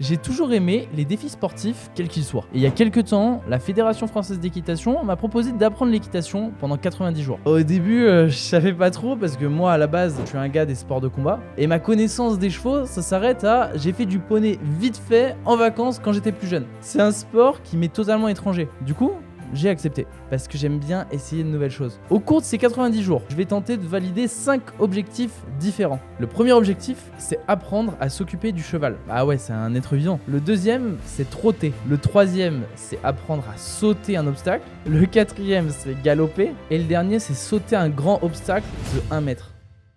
J'ai toujours aimé les défis sportifs, quels qu'ils soient. Et il y a quelques temps, la Fédération française d'équitation m'a proposé d'apprendre l'équitation pendant 90 jours. Au début, je savais pas trop parce que moi, à la base, je suis un gars des sports de combat. Et ma connaissance des chevaux, ça s'arrête à j'ai fait du poney vite fait en vacances quand j'étais plus jeune. C'est un sport qui m'est totalement étranger. Du coup, j'ai accepté parce que j'aime bien essayer de nouvelles choses. Au cours de ces 90 jours, je vais tenter de valider 5 objectifs différents. Le premier objectif, c'est apprendre à s'occuper du cheval. Ah ouais, c'est un être vivant. Le deuxième, c'est trotter. Le troisième, c'est apprendre à sauter un obstacle. Le quatrième, c'est galoper. Et le dernier, c'est sauter un grand obstacle de 1 mètre.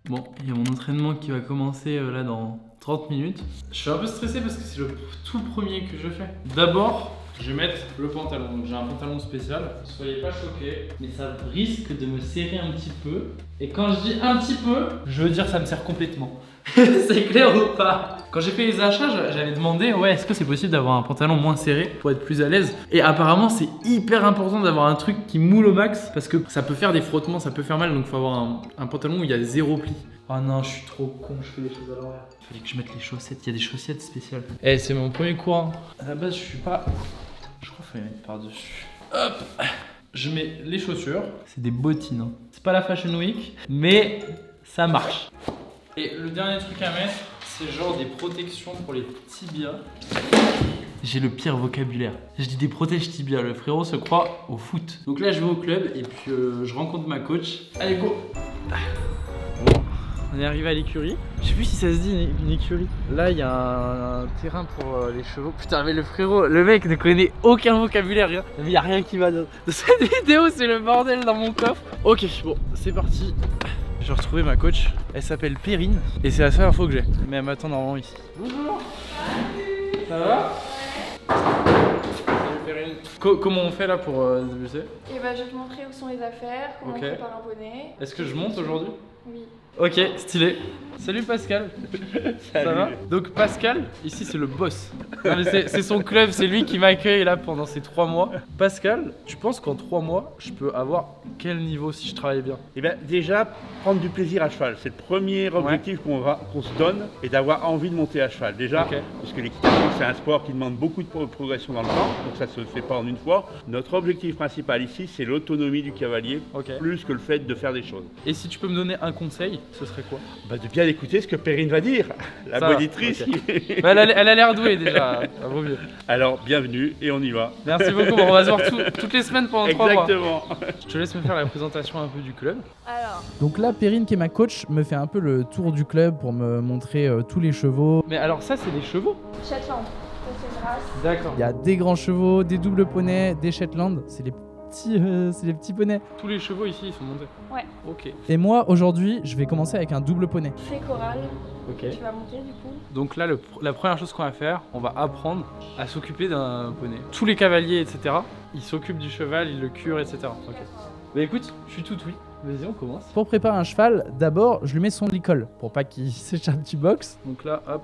Bon, il y a mon entraînement qui va commencer là dans 30 minutes. Je suis un peu stressé parce que c'est le tout premier que je fais. D'abord, je vais mettre le pantalon. Donc j'ai un pantalon spécial. Soyez pas choqués, mais ça risque de me serrer un petit peu. Et quand je dis un petit peu, je veux dire ça me serre complètement. C'est clair ou pas? Quand j'ai fait les achats, j'avais demandé ouais, est-ce que c'est possible d'avoir un pantalon moins serré pour être plus à l'aise? Et apparemment, c'est hyper important d'avoir un truc qui moule au max parce que ça peut faire des frottements, ça peut faire mal. Donc il faut avoir un pantalon où il y a 0 pli. Oh non, je suis trop con, je fais les choses à l'envers. Fallait que je mette les chaussettes, il y a des chaussettes spéciales. Eh, c'est mon premier cours. Hein. À la base, je suis pas. Je crois qu'il faut les mettre par-dessus. Hop! Je mets les chaussures. C'est des bottines. Hein. C'est pas la Fashion Week, mais ça marche. Et le dernier truc à mettre, c'est genre des protections pour les tibias. J'ai le pire vocabulaire. Je dis des protèges tibias. Le frérot se croit au foot. Donc là, je vais au club et puis je rencontre ma coach. Allez, go! Bon, on est arrivé à l'écurie. Je sais plus si ça se dit une écurie. Là, il y a un terrain pour les chevaux. Putain, mais le frérot, le mec ne connaît aucun vocabulaire, rien. Mais il n'y a rien qui va de cette vidéo, c'est le bordel dans mon coffre. Ok, bon, c'est parti. J'ai retrouvé ma coach. Elle s'appelle Perrine et c'est la seule info que j'ai. Mais elle m'attend normalement ici. Bonjour. Ça va? Salut Perrine. Comment on fait là pour débuter? Et bah, je vais te montrer où sont les affaires, comment on prépare un poney. Est-ce que je monte aujourd'hui? Oui. Ok, stylé. Salut Pascal. Ça va? Donc Pascal, ici c'est le boss. C'est son club, c'est lui qui m'accueille là pendant ces 3 mois. Pascal, tu penses qu'en 3 mois, je peux avoir quel niveau si je travaille bien? Eh bien, déjà, prendre du plaisir à cheval. C'est le premier objectif qu'on se donne et d'avoir envie de monter à cheval. Déjà, parce que l'équitation, c'est un sport qui demande beaucoup de progression dans le temps, donc ça ne se fait pas en une fois. Notre objectif principal ici, c'est l'autonomie du cavalier, plus que le fait de faire des choses. Et si tu peux me donner un conseil, ce serait quoi? Bah, de bien écouter ce que Perrine va dire, la monitrice. Bah, elle a l'air douée déjà, ça vaut mieux. Alors, bienvenue et on y va. Merci beaucoup, on va se voir toutes les semaines pendant 3 mois. Exactement. Je te laisse me faire la présentation un peu du club. Alors. Donc là, Perrine qui est ma coach me fait un peu le tour du club pour me montrer tous les chevaux. Mais alors ça, c'est des chevaux? Shetland, ça c'est une race. D'accord. Il y a des grands chevaux, des doubles poneys, des Shetland, c'est les petits poneys. Tous les chevaux ici, ils sont montés? Ouais. Ok. Et moi, aujourd'hui, je vais commencer avec un double poney. C'est Coral. Ok. Tu vas monter du coup. Donc là, la première chose qu'on va faire, on va apprendre à s'occuper d'un poney. Tous les cavaliers, etc., ils s'occupent du cheval, ils le curent, etc. Ok. Bah écoute, je suis tout oui. Vas-y, on commence. Pour préparer un cheval, d'abord, je lui mets son licol pour pas qu'il s'échappe du box. Donc là, hop.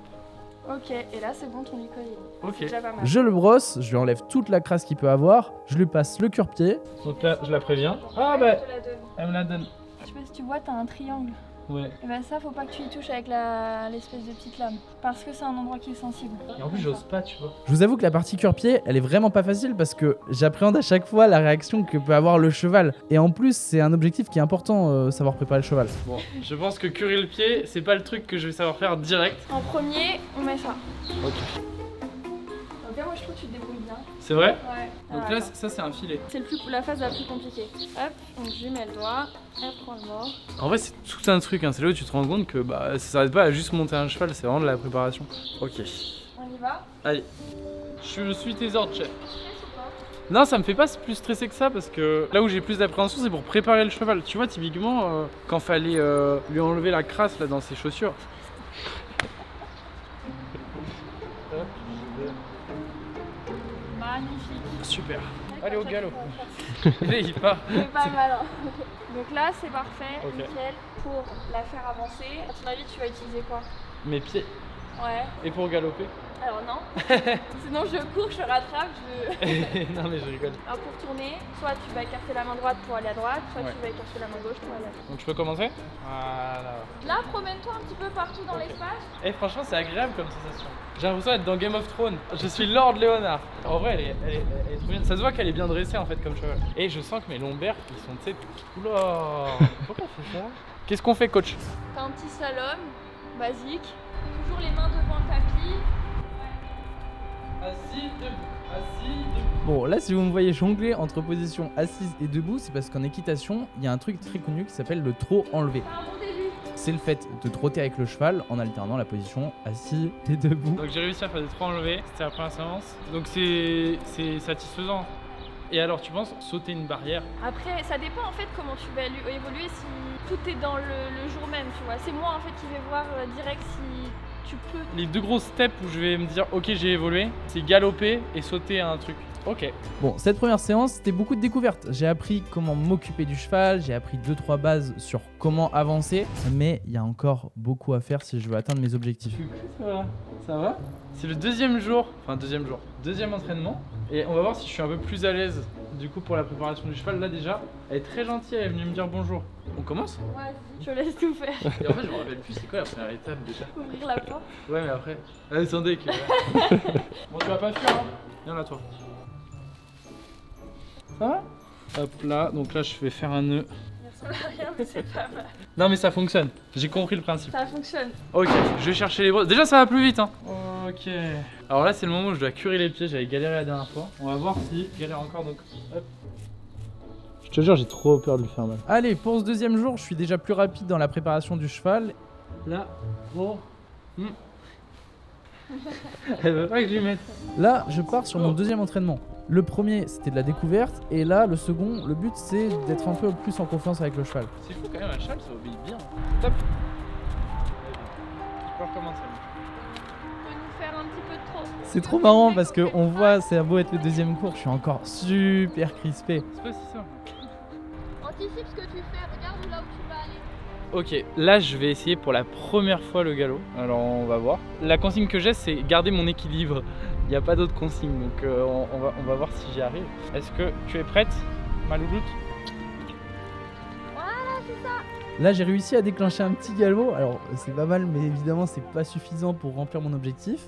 Ok, et là c'est bon, ton licol est Ok. déjà pas mal. Je le brosse, je lui enlève toute la crasse qu'il peut avoir, je lui passe le cure-pied. Donc là, je la préviens. Ah bah, Je te la donne. elle me la donne. Je sais pas si tu vois, t'as un triangle. Ouais. Et bah ça, faut pas que tu y touches avec l'espèce de petite lame. Parce que c'est un endroit qui est sensible. Et en plus, j'ose pas, tu vois. Je vous avoue que la partie cure-pied, elle est vraiment pas facile parce que j'appréhende à chaque fois la réaction que peut avoir le cheval. Et en plus, c'est un objectif qui est important, savoir préparer le cheval. Bon, je pense que curer le pied, c'est pas le truc que je vais savoir faire direct. En premier, on met ça. Ok. Donc là, moi je trouve que tu te débrouilles bien. C'est vrai? Ouais. Donc Alors, là, ça c'est un filet. c'est la phase la plus compliquée. Hop, donc je lui mets le doigt, elle prend le mort. En vrai, c'est tout un truc, hein. C'est là où tu te rends compte que ça s'arrête pas à juste monter un cheval, c'est vraiment de la préparation. Ok. On y va? Allez. Je suis tes ordres, chef. Non, ça me fait pas plus stresser que ça parce que là où j'ai plus d'appréhension, c'est pour préparer le cheval. Tu vois, typiquement, quand fallait lui enlever la crasse là dans ses chaussures. Magnifique. Super. Allez au galop. Allez, il part. C'est pas mal. Hein. Donc là, c'est parfait, Ok. nickel. Pour la faire avancer, à ton avis, tu vas utiliser quoi? Mes pieds. Ouais. Et pour galoper? Alors non. Sinon je cours, je rattrape, Non mais je rigole. Alors pour tourner, soit tu vas écarter la main droite pour aller à droite, soit tu vas écarter la main gauche pour aller à gauche. Donc je peux commencer? Voilà. Là, promène-toi un petit peu partout dans l'espace. Et franchement c'est agréable comme sensation. J'ai l'impression d'être dans Game of Thrones. Je suis Lord Leonard. En vrai elle est trop bien. Ça se voit qu'elle est bien dressée en fait comme cheval. Et je sens que mes lombaires ils sont tu sais. Oula. Pourquoi on fait ça? Qu'est-ce qu'on fait coach? T'as un petit slalom, basique. Toujours les mains devant le tapis. Assis, debout. Bon, là, si vous me voyez jongler entre position assise et debout, c'est parce qu'en équitation, il y a un truc très connu qui s'appelle le trot enlevé. T'as un bon début. C'est le fait de trotter avec le cheval en alternant la position assis et debout. Donc j'ai réussi à faire des trous enlevés, c'était la première séance. Donc c'est satisfaisant. Et alors tu penses sauter une barrière? Après, ça dépend en fait comment tu vas évoluer si tout est dans le jour même, tu vois. C'est moi en fait qui vais voir direct si tu peux. Les deux grosses steps où je vais me dire ok j'ai évolué, c'est galoper et sauter à un truc. Ok. Bon, cette première séance, c'était beaucoup de découvertes. J'ai appris comment m'occuper du cheval, j'ai appris 2-3 bases sur comment avancer, mais il y a encore beaucoup à faire si je veux atteindre mes objectifs. Ça va? C'est le deuxième entraînement. Et on va voir si je suis un peu plus à l'aise du coup pour la préparation du cheval. Là déjà, elle est très gentille, elle est venue me dire bonjour. On commence? Ouais, je laisse tout faire. Et en fait, je me rappelle plus c'est quoi la première étape déjà. Ouvrir la porte. Ouais, mais après. Attendez que. Bon, tu vas pas fuir, hein? Viens là, toi. Ça va? Hop là, donc là, je vais faire un nœud. Ça va rien, mais c'est pas mal. Non, mais ça fonctionne. J'ai compris le principe. Ça fonctionne. Ok, je vais chercher les brosses. Déjà, ça va plus vite, hein. Ok. Alors là, c'est le moment où je dois curer les pieds. J'avais galéré la dernière fois. On va voir si je galère encore. Donc, hop. Je te jure, j'ai trop peur de lui faire mal. Allez, pour ce deuxième jour, je suis déjà plus rapide dans la préparation du cheval. Là, oh. Elle veut pas que je lui mette. Là, je pars sur mon deuxième entraînement. Le premier, c'était de la découverte, et là, le second, le but, c'est d'être un peu plus en confiance avec le cheval. C'est fou quand même, un cheval, ça obéit bien. Top. Je peux recommencer. Tu peux nous faire un petit peu de trop. C'est trop marrant parce qu'on voit, c'est beau être le deuxième cours, je suis encore super crispé. C'est pas si simple. Anticipe ce que tu fais, regarde là où tu vas aller. Ok, là je vais essayer pour la première fois le galop. Alors on va voir. La consigne que j'ai c'est garder mon équilibre. Il n'y a pas d'autre consigne donc on va voir si j'y arrive. Est-ce que tu es prête, ma louloute? Voilà, c'est ça. Là, j'ai réussi à déclencher un petit galop. Alors, c'est pas mal, mais évidemment, c'est pas suffisant pour remplir mon objectif.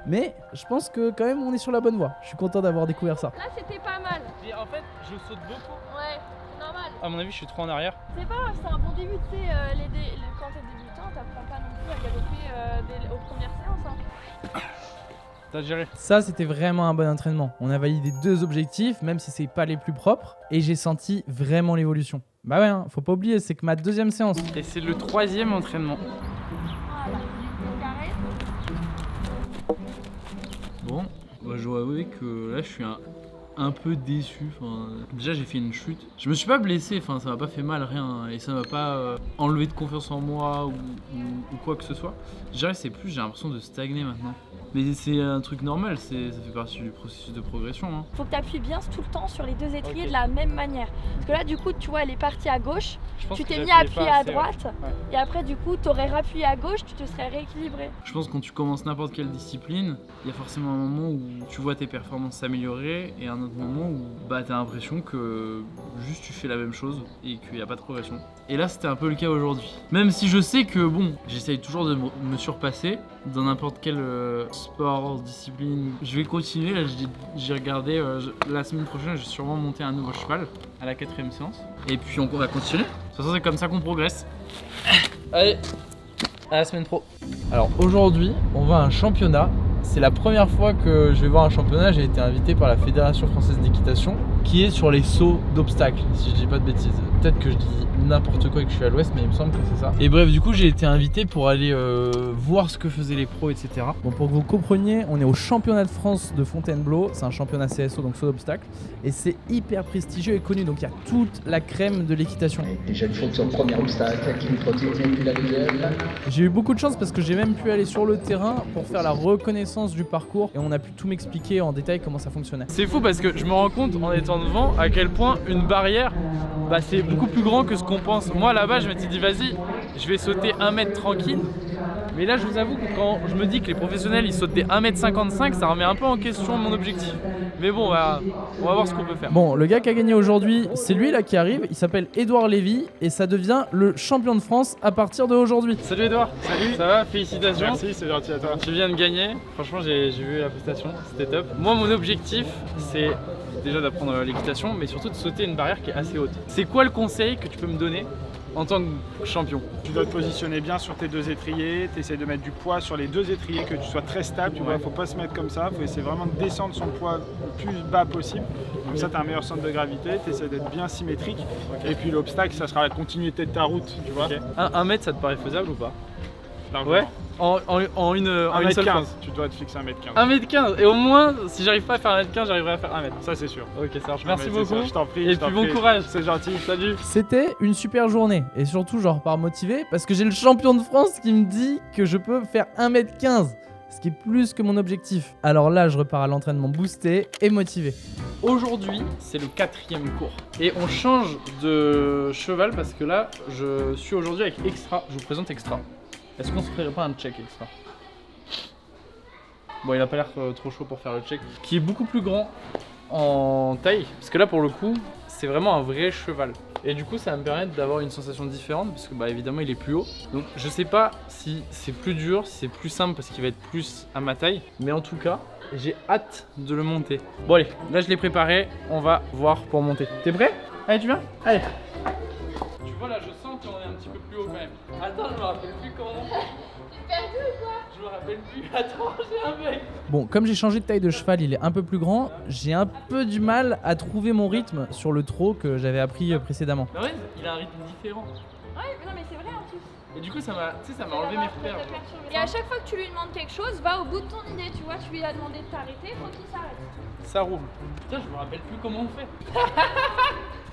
Mais je pense que quand même, on est sur la bonne voie. Je suis content d'avoir découvert ça. Là, c'était pas mal. Et en fait, je saute beaucoup. Ouais, c'est normal. À mon avis, je suis trop en arrière. C'est pas grave, c'est un bon début. Tu sais, quand t'es débutant, t'apprends pas non plus à galoper aux premières séances. Hein. T'as géré. Ça, c'était vraiment un bon entraînement. On a validé 2 objectifs, même si c'est pas les plus propres. Et j'ai senti vraiment l'évolution. Bah ouais, hein, faut pas oublier, c'est que ma deuxième séance. Et c'est le 3e entraînement. Voilà. Donc arrête. Bon, bah, je dois avouer que là je suis un peu déçu. Enfin, déjà j'ai fait une chute. Je me suis pas blessé, enfin, ça m'a pas fait mal, rien. Et ça m'a pas enlevé de confiance en moi ou quoi que ce soit. Je dirais que c'est plus, j'ai l'impression de stagner maintenant. Mais c'est un truc normal, ça fait partie du processus de progression. Hein. Faut que tu appuies bien tout le temps sur les 2 étriers Ok. de la même manière. Parce que là, du coup, tu vois, elle est partie à gauche, Je pense tu que t'es mis j'appuyais à appuyer pas à assez, droite, ouais. et après, du coup, tu aurais rappuyé à gauche, tu te serais rééquilibré. Je pense que quand tu commences n'importe quelle discipline, il y a forcément un moment où tu vois tes performances s'améliorer et un autre moment où bah, tu as l'impression que juste tu fais la même chose et qu'il n'y a pas de progression. Et là, c'était un peu le cas aujourd'hui. Même si je sais que bon, j'essaye toujours de me surpasser dans n'importe quel sport, discipline. Je vais continuer, là j'ai regardé, la semaine prochaine je vais sûrement monter un nouveau cheval à la 4e séance. Et puis on va continuer. De toute façon c'est comme ça qu'on progresse. Allez, à la semaine pro. Alors aujourd'hui, on va à un championnat. C'est la première fois que je vais voir un championnat. J'ai été invité par la Fédération Française d'Équitation qui est sur les sauts d'obstacles, si je dis pas de bêtises. Peut-être que je dis n'importe quoi et que je suis à l'ouest, mais il me semble que c'est ça. Et bref, du coup, j'ai été invité pour aller voir ce que faisaient les pros, etc. Bon, pour que vous compreniez, on est au championnat de France de Fontainebleau. C'est un championnat CSO, donc saut d'obstacles. Et c'est hyper prestigieux et connu. Donc il y a toute la crème de l'équitation. Déjà une faute sur le premier obstacle, qui nous trottine, puis la deuxième. J'ai eu beaucoup de chance parce que j'ai même pu aller sur le terrain pour faire la reconnaissance du parcours. Et on a pu tout m'expliquer en détail comment ça fonctionnait. C'est fou parce que je me rends compte en étant devant à quel point une barrière, bah, c'est beaucoup plus grand que ce qu'on pense. Moi là-bas je m'étais dit vas-y, je vais sauter 1 mètre tranquille. Mais là, je vous avoue que quand je me dis que les professionnels ils sautent des 1m55, ça remet un peu en question mon objectif. Mais bon, on va voir ce qu'on peut faire. Bon, le gars qui a gagné aujourd'hui, c'est lui là qui arrive. Il s'appelle Édouard Lévy et ça devient le champion de France à partir d'aujourd'hui. Salut Edouard. Salut. Ça va? Félicitations. Merci, c'est gentil à toi. Tu viens de gagner. Franchement, j'ai vu la prestation, c'était top. Moi, mon objectif, c'est déjà d'apprendre l'équitation, mais surtout de sauter une barrière qui est assez haute. C'est quoi le conseil que tu peux me donner en tant que champion? Tu dois te positionner bien sur tes deux étriers, tu essaies de mettre du poids sur les deux étriers, que tu sois très stable, tu vois, faut pas se mettre comme ça, faut essayer vraiment de descendre son poids le plus bas possible. Comme ça, tu as un meilleur centre de gravité, tu essaies d'être bien symétrique. Et puis l'obstacle, ça sera la continuité de ta route, tu vois. Un mètre, ça te paraît faisable ou pas? Largement. Ouais. En une seule 1m15, phrase. tu dois te fixer 1m15. 1m15, et au moins, si j'arrive pas à faire 1m15, j'arriverai à faire 1m. Ça, c'est sûr. Ok, ça marche. Merci beaucoup. Ça, je t'en prie. Et puis bon courage. C'est gentil. Salut. C'était une super journée et surtout je repars motivé parce que j'ai le champion de France qui me dit que je peux faire 1m15. Ce qui est plus que mon objectif. Alors là, je repars à l'entraînement boosté et motivé. Aujourd'hui, c'est le 4e cours. Et on change de cheval parce que là, je suis aujourd'hui avec Extra. Je vous présente Extra. Est-ce qu'on se ferait pas un check Extra? Bon, il a pas l'air trop chaud pour faire le check. Qui est beaucoup plus grand en taille. Parce que là, pour le coup, c'est vraiment un vrai cheval. Et du coup, ça va me permettre d'avoir une sensation différente parce que bah évidemment, il est plus haut. Donc, je sais pas si c'est plus dur, si c'est plus simple parce qu'il va être plus à ma taille. Mais en tout cas, j'ai hâte de le monter. Bon allez, là je l'ai préparé, on va voir pour monter. T'es prêt? Allez, tu viens? Allez. Tu vois là, je sens qu'on est un petit peu plus haut quand même. Attends, je me rappelle plus comment on fait. T'es perdu ou quoi? Je me rappelle plus. Attends, j'ai un mec. Bon, comme j'ai changé de taille de cheval, il est un peu plus grand, j'ai un peu du mal à trouver mon rythme sur le trot que j'avais appris précédemment. Mais ouais, il a un rythme différent. Ouais, mais non, mais c'est vrai en plus. Et du coup, ça m'a enlevé mes repères. Et à chaque fois que tu lui demandes quelque chose, va au bout de ton idée, tu vois. Tu lui as demandé de t'arrêter, faut qu'il s'arrête. Ça roule. Putain, je me rappelle plus comment on fait.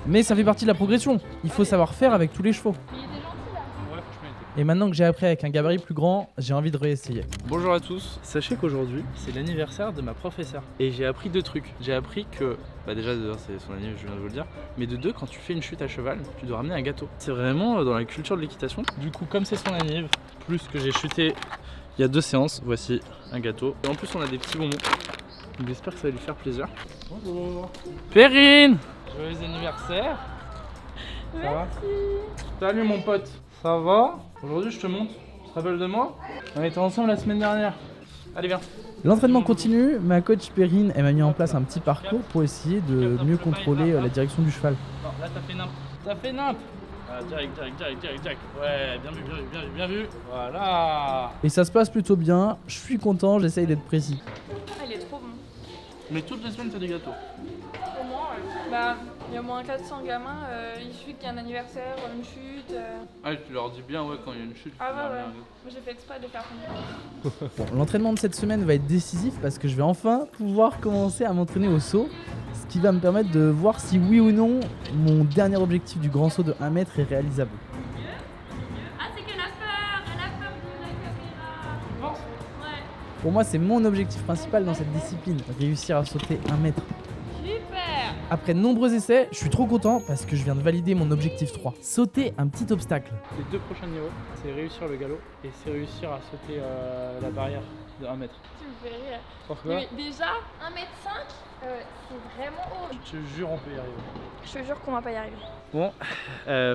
Mais ça fait partie de la progression, il faut savoir faire avec tous les chevaux. Il était gentil là. Ouais, franchement, il était. Et maintenant que j'ai appris avec un gabarit plus grand, j'ai envie de réessayer. Bonjour à tous, sachez qu'aujourd'hui c'est l'anniversaire de ma professeure et j'ai appris 2 trucs. J'ai appris que, bah déjà de 1 c'est son anniversaire, je viens de vous le dire, mais de 2 quand tu fais une chute à cheval, tu dois ramener un gâteau. C'est vraiment dans la culture de l'équitation. Du coup comme c'est son anniversaire, plus que j'ai chuté il y a 2 séances, voici un gâteau. Et en plus on a des petits bonbons, donc j'espère que ça va lui faire plaisir. Bonjour Perrine. Joyeux anniversaire. Ça va? Salut mon pote. Ça va? Aujourd'hui je te montre. Tu te rappelles de moi? On était ensemble la semaine dernière. Allez viens. L'entraînement continue, ma coach Perrine elle m'a mis en place un petit parcours pour essayer de mieux contrôler la direction du cheval. Non, là t'as fait nimp. T'as fait nimp. Ah, direct. Ouais, bien vu. Voilà. Et ça se passe plutôt bien, je suis content, j'essaye d'être précis. Ah, il est trop bon. Mais toutes les semaines t'as des gâteaux. Au moins, ouais. Bah, il y a au moins 400 gamins, il suffit qu'il y ait un anniversaire, une chute. Ah, tu leur dis bien ouais quand il y a une chute. Ah tu leur ouais, mets ouais. un gâteau. Moi j'ai fait exprès de faire comme ça. Bon, l'entraînement de cette semaine va être décisif parce que je vais enfin pouvoir commencer à m'entraîner au saut, ce qui va me permettre de voir si oui ou non mon dernier objectif du grand saut de 1 mètre est réalisable. Ah, c'est qu'elle a peur de la caméra. Ouais. Pour moi, c'est mon objectif principal dans cette discipline, réussir à sauter 1 mètre. Super. Après de nombreux essais, je suis trop content parce que je viens de valider mon objectif 3. Sauter un petit obstacle. Les 2 prochains niveaux, c'est réussir le galop et c'est réussir à sauter la barrière de 1 mètre. Tu me fais rire. Pourquoi? Mais déjà, 1m5, c'est vraiment haut. Je te jure on peut y arriver. Je te jure qu'on va pas y arriver. Bon,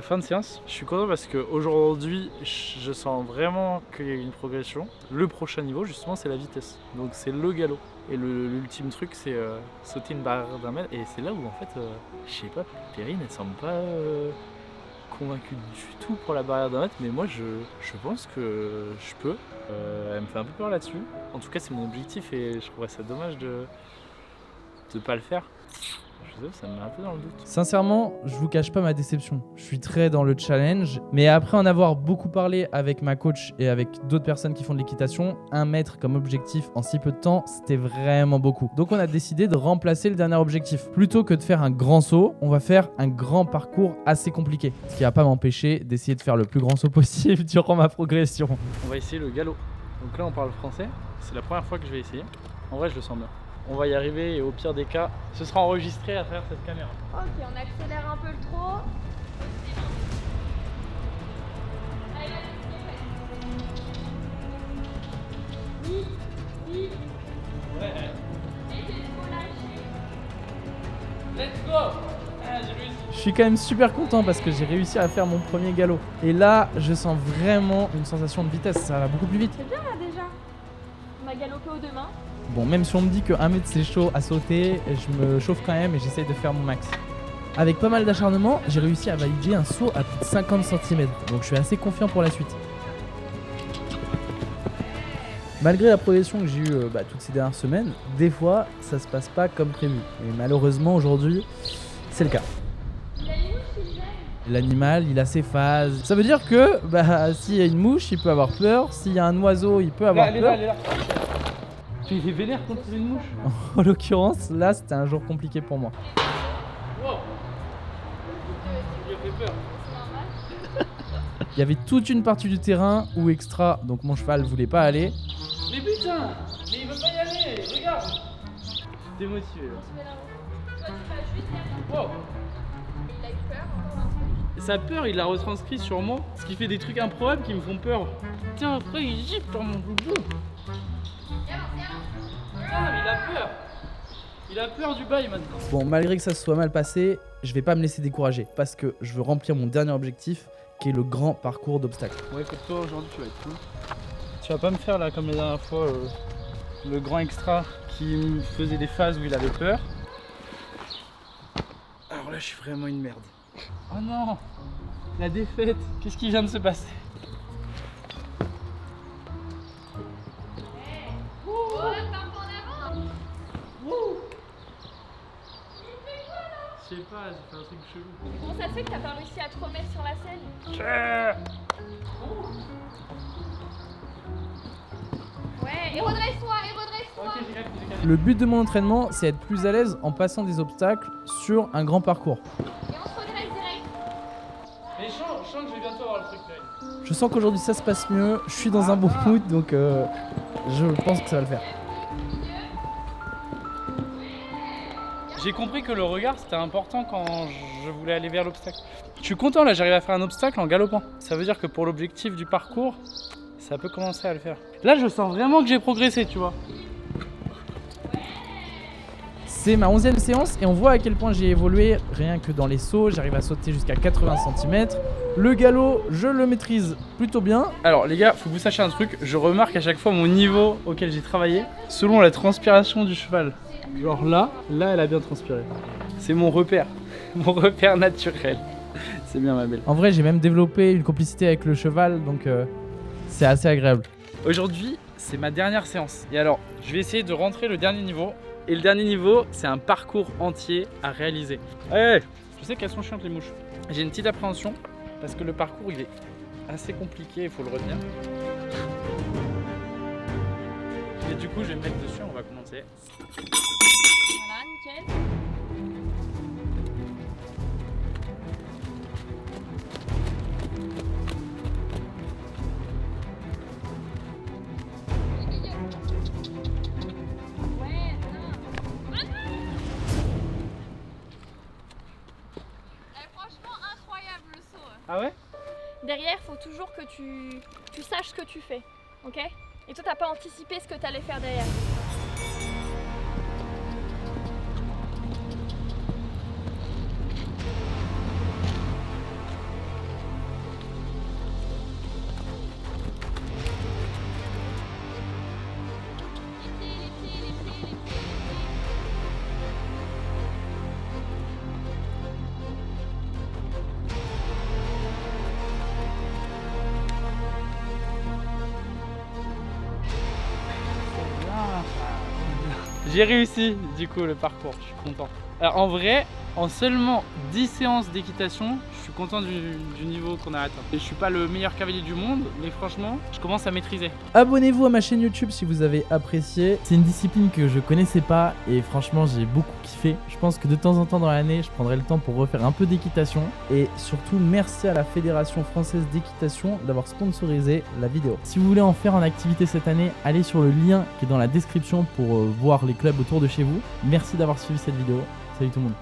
fin de séance. Je suis content parce qu'aujourd'hui, je sens vraiment qu'il y a une progression. Le prochain niveau, justement, c'est la vitesse. Donc c'est le galop. Et l'ultime truc, c'est sauter une barrière d'1 mètre. Et c'est là où, en fait, je sais pas, Perrine, elle semble pas convaincue du tout pour la barrière d'1 mètre. Mais moi, je pense que je peux. Elle me fait un peu peur là-dessus. En tout cas, c'est mon objectif et je trouverais ça dommage de pas le faire. Je sais, ça me met un peu dans le doute. Sincèrement, je vous cache pas ma déception. Je suis très dans le challenge, mais après en avoir beaucoup parlé avec ma coach et avec d'autres personnes qui font de l'équitation, 1 mètre comme objectif en si peu de temps, c'était vraiment beaucoup. Donc on a décidé de remplacer le dernier objectif. Plutôt que de faire un grand saut, on va faire un grand parcours assez compliqué. Ce qui va pas m'empêcher d'essayer de faire le plus grand saut possible durant ma progression. On va essayer le galop. Donc là on parle français, c'est la première fois que je vais essayer. En vrai je le sens bien. On va y arriver et au pire des cas, ce sera enregistré à travers cette caméra. Ok, on accélère un peu le trot. Allez, vas-y, c'est fait. Let's go. Ah, j'ai réussi. Je suis quand même super content parce que j'ai réussi à faire mon premier galop. Et là, je sens vraiment une sensation de vitesse, ça va beaucoup plus vite. C'est bien là déjà. On a galopé aux deux mains. Bon, même si on me dit que 1 mètre c'est chaud à sauter, je me chauffe quand même et j'essaye de faire mon max. Avec pas mal d'acharnement, j'ai réussi à valider un saut à plus de 50 cm, donc je suis assez confiant pour la suite. Malgré la progression que j'ai eue toutes ces dernières semaines, des fois ça se passe pas comme prévu. Et malheureusement aujourd'hui, c'est le cas. L'animal, il a ses phases. Ça veut dire que s'il y a une mouche, il peut avoir peur. S'il y a un oiseau, il peut avoir peur. Elle est là. Il est vénère contre une mouche. En l'occurrence, là, c'était un jour compliqué pour moi. Wow. Il a fait peur. Il y avait toute une partie du terrain où extra, donc mon cheval voulait pas aller. Mais putain, mais il veut pas y aller, regarde. T'es motivé là. Toi, tu vas juste derrière. Wow. Il a eu peur encore un peu. Sa peur, il l'a retranscrit sur moi. Ce qui fait des trucs improbables qui me font peur. Tiens, après, il gifle sur mon boubou. Ah, mais il a peur. Il a peur du bail maintenant. Bon, malgré que ça se soit mal passé, je vais pas me laisser décourager parce que je veux remplir mon dernier objectif qui est le grand parcours d'obstacles. Ouais, pour toi aujourd'hui, tu vas être cool. Tu vas pas me faire là, comme la dernière fois, le grand extra qui me faisait des phases où il avait peur. Alors là, je suis vraiment une merde. Oh non, la défaite. Qu'est-ce qui vient de se passer? Je sais pas, j'ai fait un truc chelou. Comment ça se fait que t'as pas réussi à te remettre sur la selle? Ouais, et redresse-toi, et redresse-toi. Ok, j'ai capté. Le but de mon entraînement, c'est être plus à l'aise en passant des obstacles sur un grand parcours. Et on se redresse direct. Mais je sens que je vais bientôt avoir le truc là. Je sens qu'aujourd'hui ça se passe mieux, je suis dans un bon mood, donc je pense que ça va le faire. J'ai compris que le regard c'était important quand je voulais aller vers l'obstacle. Je suis content là, j'arrive à faire un obstacle en galopant. Ça veut dire que pour l'objectif du parcours, ça peut commencer à le faire. Là je sens vraiment que j'ai progressé, tu vois. C'est ma 11e séance et on voit à quel point j'ai évolué. Rien que dans les sauts, j'arrive à sauter jusqu'à 80 cm. Le galop, je le maîtrise plutôt bien. Alors les gars, faut que vous sachiez un truc, je remarque à chaque fois mon niveau auquel j'ai travaillé selon la transpiration du cheval. Genre là elle a bien transpiré. C'est mon repère naturel. C'est bien ma belle. En vrai, j'ai même développé une complicité avec le cheval, donc c'est assez agréable. Aujourd'hui, c'est ma dernière séance. Et alors, je vais essayer de rentrer le dernier niveau. Et le dernier niveau, c'est un parcours entier à réaliser. Ouais, je sais qu'elles sont chiantes les mouches. J'ai une petite appréhension parce que le parcours, il est assez compliqué, il faut le retenir. Et du coup, je vais me mettre dessus, on va commencer. Voilà, nickel. Ah ouais? Derrière, faut toujours que tu saches ce que tu fais, ok? Et toi, t'as pas anticipé ce que t'allais faire derrière. J'ai réussi du coup le parcours, je suis content. Alors en vrai, en seulement 10 séances d'équitation, je suis content du niveau qu'on a atteint. Et je suis pas le meilleur cavalier du monde, mais franchement, je commence à maîtriser. Abonnez-vous à ma chaîne YouTube si vous avez apprécié. C'est une discipline que je connaissais pas et franchement j'ai beaucoup kiffé. Je pense que de temps en temps dans l'année, je prendrai le temps pour refaire un peu d'équitation. Et surtout, merci à la Fédération Française d'Équitation d'avoir sponsorisé la vidéo. Si vous voulez en faire en activité cette année, allez sur le lien qui est dans la description pour voir les clubs autour de chez vous. Merci d'avoir suivi cette vidéo. Salut tout le monde.